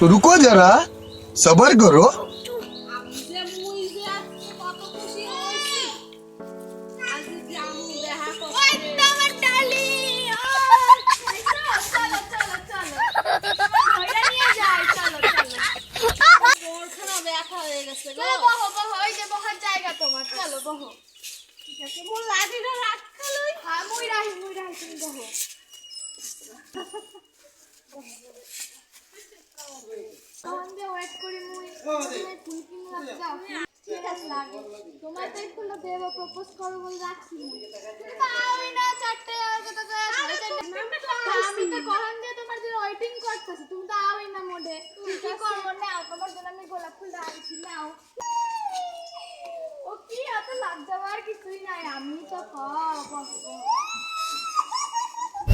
रुको जरा सबर करो।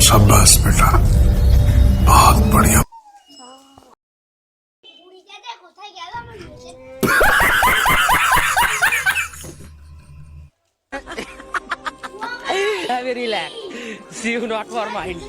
शाबाश बेटा, बहुत बढ़िया। Relax. See you not for mind.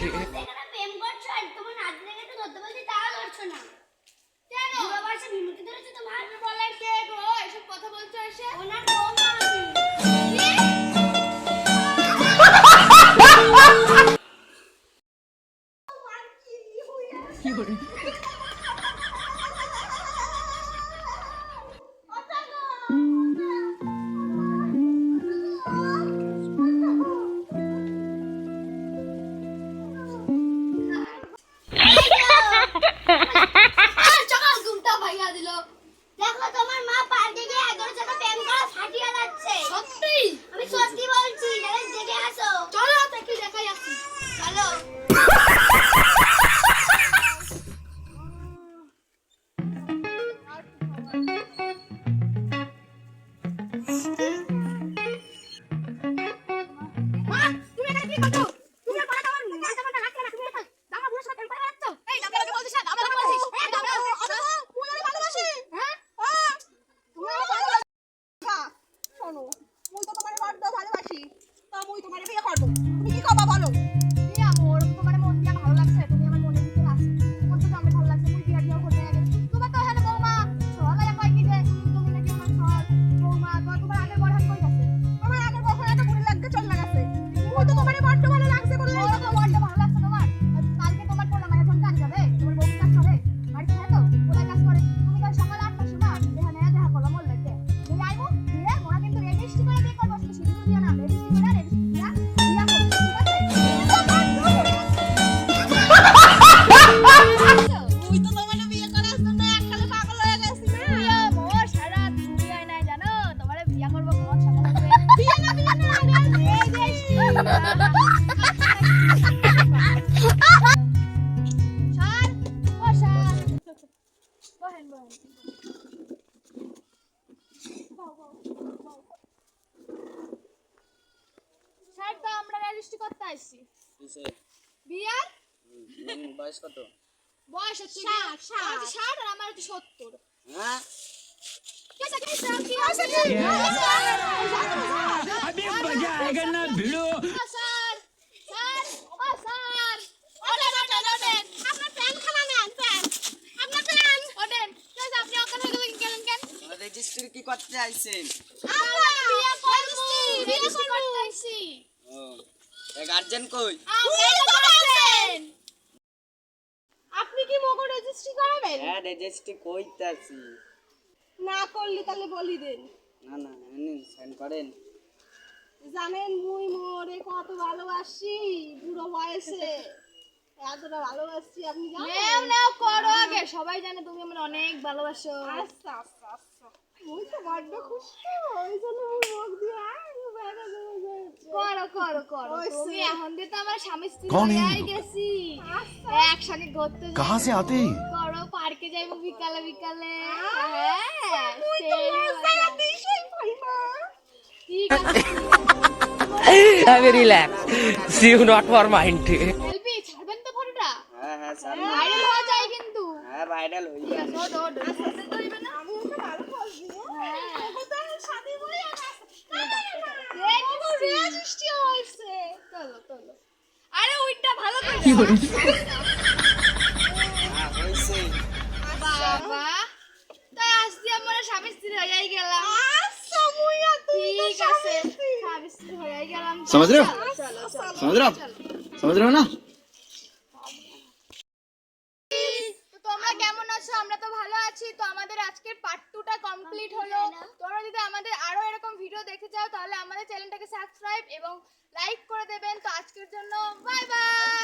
বয়স কত? বয়স হচ্ছে 60 আর আমার হচ্ছে 70। হ্যাঁ अभी मजा आएगा ना भिड़ो। স্যার স্যার ও স্যার ওডেন আপনার প্যান খানা নেন প্যান আপনার প্যান ওডেন প্লিজ আপনি ওখানে গেলেন কেন? রেজিস্ট্রি কি করতে আইছেন? আমরা বিয়ে করব রেজিস্ট্রি করতে আইছি। ও এই গার্জিয়ান কই? আপনি তো গার্জিয়ান। আপনি কি মগো রেজিস্ট্রি করাবেন? হ্যাঁ রেজিস্ট্রি কইতাছি। না করলে তাহলে বলি দেন। না না এমনি সাইন করেন। জানেন মুই মোরে কত ভালোবাসি বুড়ো বয়সে এতটা ভালোবাসি আপনি জানেন? নাও করো আগে সবাই জানে তুমি আমার অনেক ভালোবাসো। আচ্ছা আচ্ছা আচ্ছা মুই তো বড্ড খুশি ওই জন্য মুই মুখ দিয়ে করো করো করো তুমি এখন দিয়ে তো আমার স্বামী স্ত্রী হয়ে গেছি একসাথে ঘুরতে যাই। कहाँ से आते हैं? করো পার্কে যাইবো বিকালে বিকালে। হ্যাঁ মুই তো মজা দিছই ভাইমা। ঠিক আছে अभी relax. See you not for mind. LB ছাড়বেন তো ফটোটা? হ্যাঁ হ্যাঁ স্যার ভাইরাল হওয়া যায় কিন্তু। হ্যাঁ ভাইরাল হই যাবে। ওড ওড সাথে তো হইবে না আমি ওকে ভালো ফল দিব। হ্যাঁ ওটা শাদি বই আছে এই কি রেজিস্ট্রি হইছে চলো চলো আরে ওইটা ভালো করে হ্যাঁ হইছে। समझ रहे हो समझ रहे हो ना। তো তোমরা কেমন আছো? আমরা তো ভালো আছি। তো আমাদের আজকের পার্ট 2টা কমপ্লিট হলো। তোমরা যদি আমাদের আরো এরকম ভিডিও দেখতে চাও তাহলে আমাদের চ্যানেলটাকে সাবস্ক্রাইব এবং লাইক করে দেবেন। তো আজকের জন্য বাই বাই।